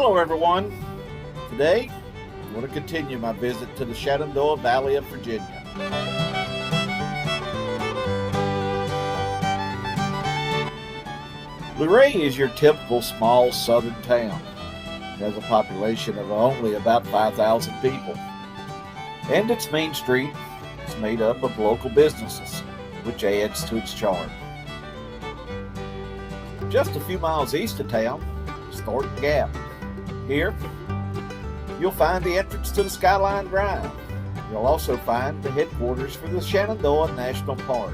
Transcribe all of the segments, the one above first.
Hello everyone. Today, I'm going to continue my visit to the Shenandoah Valley of Virginia. Luray is your typical small southern town. It has a population of only about 5,000 people. And its main street is made up of local businesses, which adds to its charm. Just a few miles east of town is Thornton Gap. Here, you'll find the entrance to the Skyline Drive. You'll also find the headquarters for the Shenandoah National Park.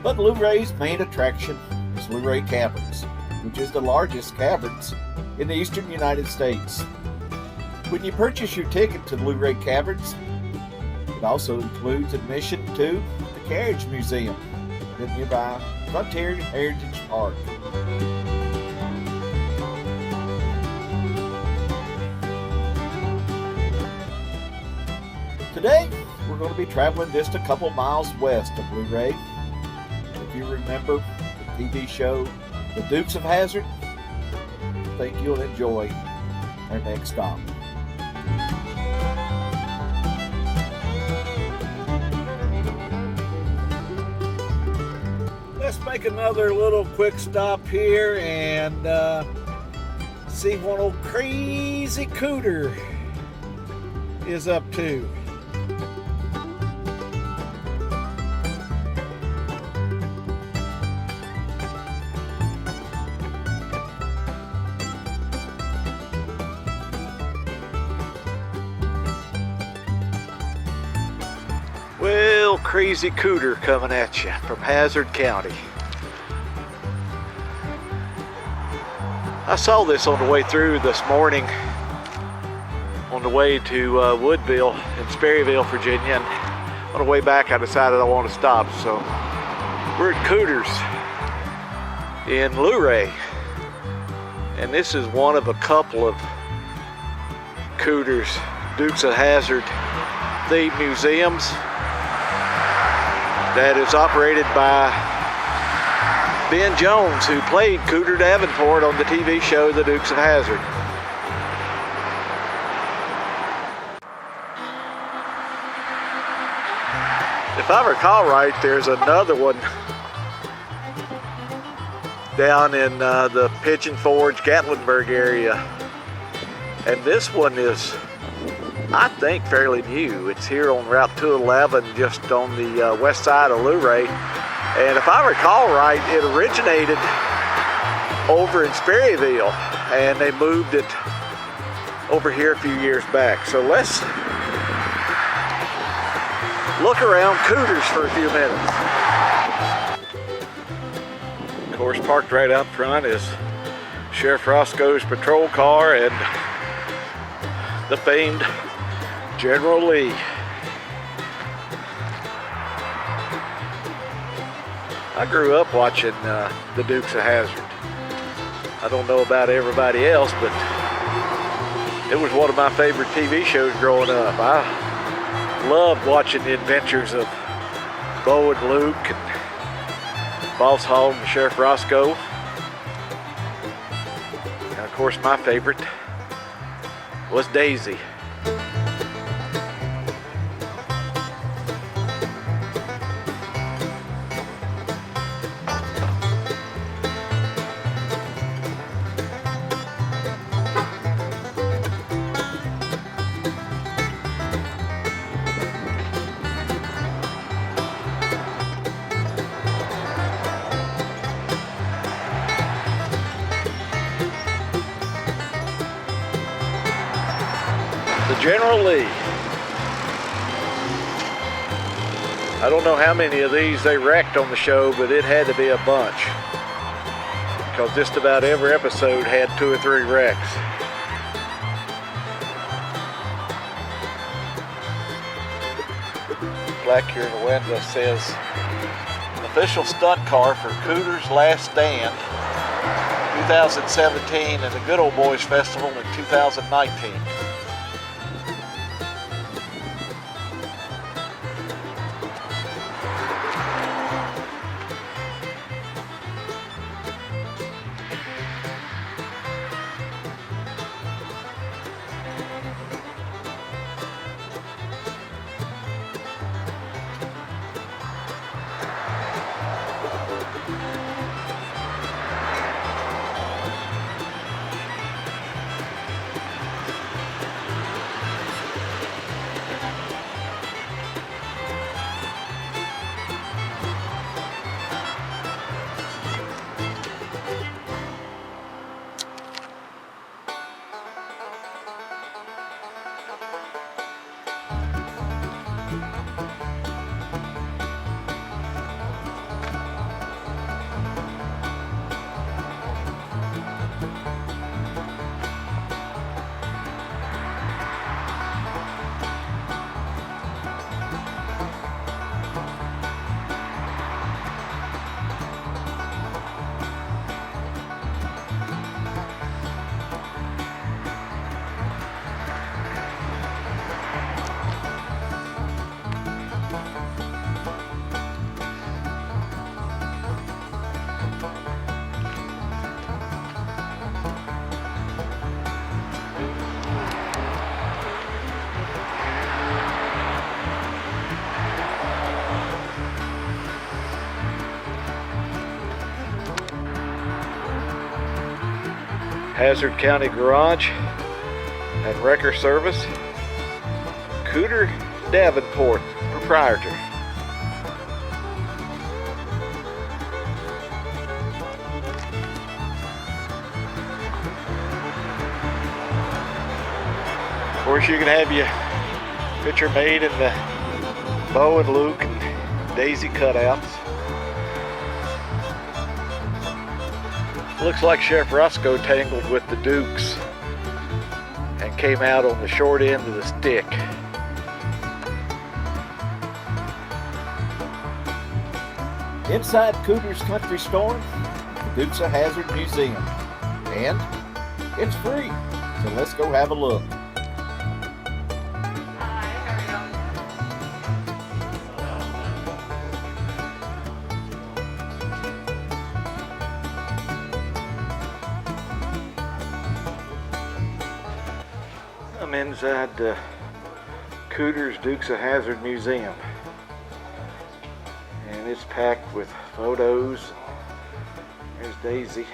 But Luray's main attraction is Luray Caverns, which is the largest caverns in the eastern United States. When you purchase your ticket to the Luray Caverns, it also includes admission to the Carriage Museum at nearby Frontier Heritage Park. Today, we're going to be traveling just a couple miles west of Luray. If you remember the TV show, The Dukes of Hazard, I think you'll enjoy our next stop. Let's make another little quick stop here and see what old crazy Cooter is up to. Well, crazy Cooter coming at you from Hazard County. I saw this on the way through this morning on the way to Woodville in Sperryville, Virginia, and on the way back I decided I want to stop. So we're at Cooters in Luray, and this is one of a couple of Cooters Dukes of Hazard themed museums that is operated by Ben Jones, who played Cooter Davenport on the TV show The Dukes of Hazard. If I recall right, there's another one down in the Pigeon Forge, Gatlinburg area. And this one is, I think, fairly new. It's here on Route 211, just on the west side of Luray. And if I recall right, it originated over in Sperryville, and they moved it over here a few years back. So let's look around Cooters for a few minutes. Of course, parked right out front is Sheriff Roscoe's patrol car and the famed General Lee. I grew up watching the Dukes of Hazard. I don't know about everybody else, but it was one of my favorite TV shows growing up. I loved watching the adventures of Bo and Luke and Boss Hogg and Sheriff Roscoe. And of course, my favorite was Daisy. General Lee. I don't know how many of these they wrecked on the show, but it had to be a bunch, because just about every episode had 2 or 3 wrecks. Black here in the window says official stunt car for Cooter's Last Stand 2017 and the Good Old Boys Festival in 2019. Hazard County Garage and Wrecker Service, Cooter, Davenport, proprietor. Of course, you can have your picture made in the Bo and Luke and Daisy cutouts. Looks like Chef Roscoe tangled with the Dukes and came out on the short end of the stick. Inside Cooter's Country Store, the Dukes of Hazard Museum. And it's free, so let's go have a look. I'm inside the Cooters Dukes of Hazard Museum, and it's packed with photos. There's Daisy.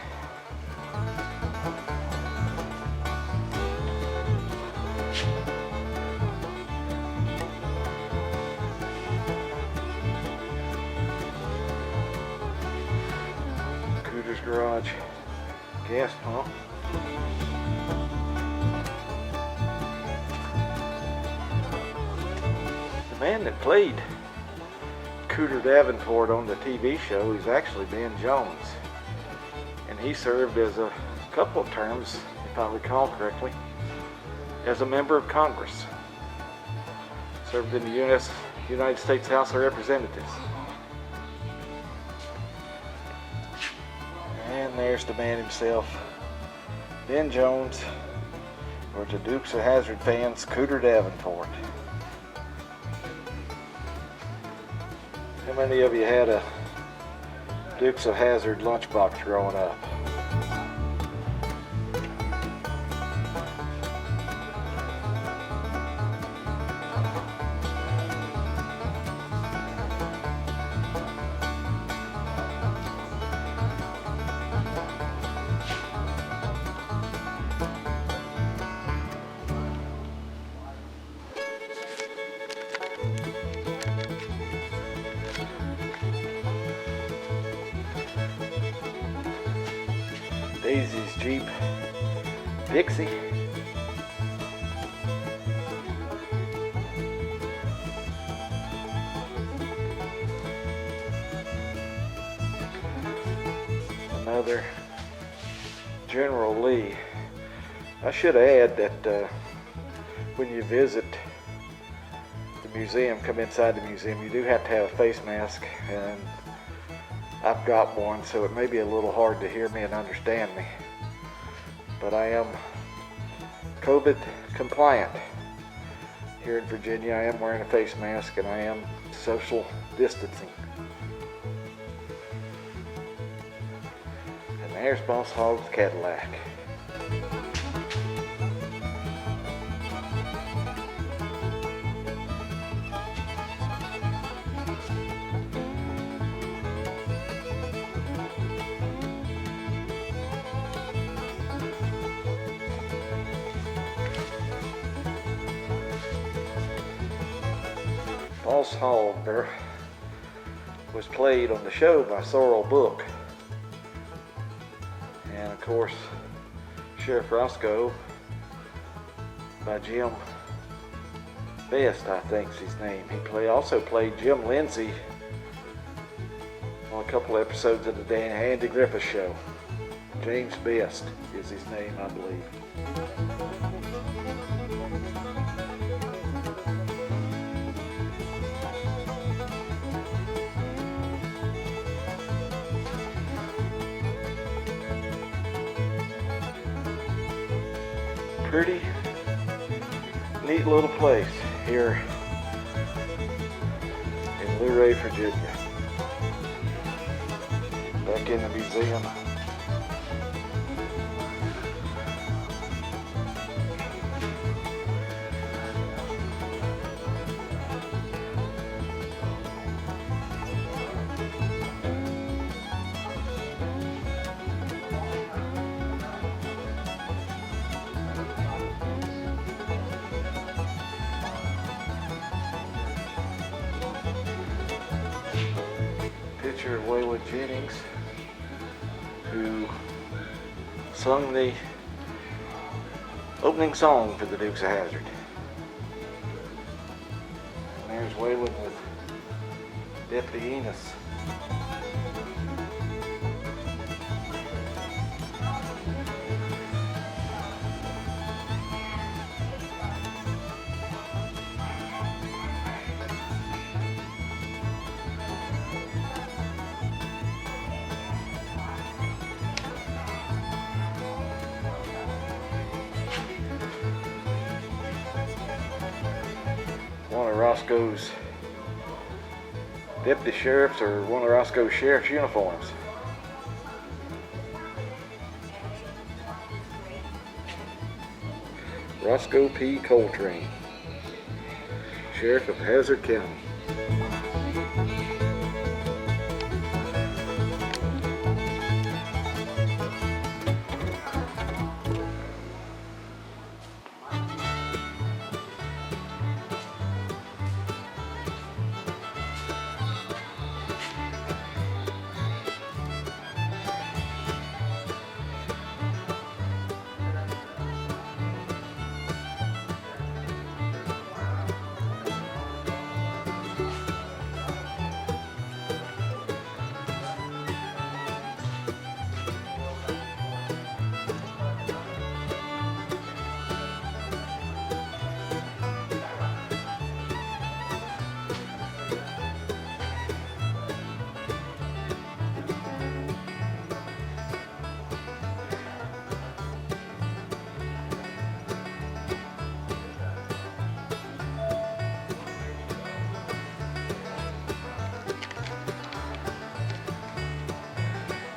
Cooters Garage gas pump. The man that played Cooter Davenport on the TV show is actually Ben Jones, and he served as a couple of terms, if I recall correctly, as a member of Congress. Served in the United States House of Representatives. And there's the man himself, Ben Jones, or the Dukes of Hazard fans, Cooter Davenport. How many of you had a Dukes of Hazard lunchbox growing up? Daisy's Jeep Dixie. Another General Lee. I should add that when you visit the museum, come inside the museum, you do have to have a face mask, and I've got one, so it may be a little hard to hear me and understand me, but I am COVID compliant here in Virginia. I am wearing a face mask and I am social distancing. And there's Boss Hogg's Cadillac. Boss Hogg was played on the show by Sorrel Book, and of course Sheriff Roscoe by Jim Best, I think's his name. He also played Jim Lindsay on a couple episodes of the Andy Griffith Show. James Best is his name, I believe. Pretty neat little place here in Luray, Virginia. Back in the museum. picture of Waylon Jennings, who sung the opening song for the Dukes of Hazard. And there's Waylon with Deputy Enos. One of Roscoe's deputy sheriffs, or one of Roscoe's sheriff's uniforms. Roscoe P. Coltrane, Sheriff of Hazard County.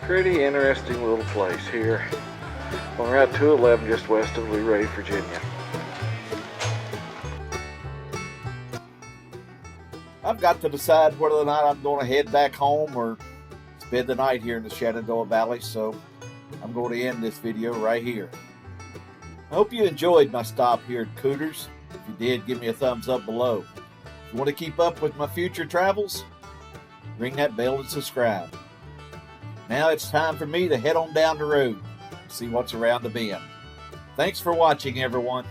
Pretty interesting little place here on Route 211 just west of Luray, Virginia. I've got to decide whether or not I'm going to head back home or spend the night here in the Shenandoah Valley, so I'm going to end this video right here. I hope you enjoyed my stop here at Cooters. If you did, give me a thumbs up below. If you want to keep up with my future travels, ring that bell and subscribe. Now it's time for me to head on down the road and see what's around the bend. Thanks for watching, everyone.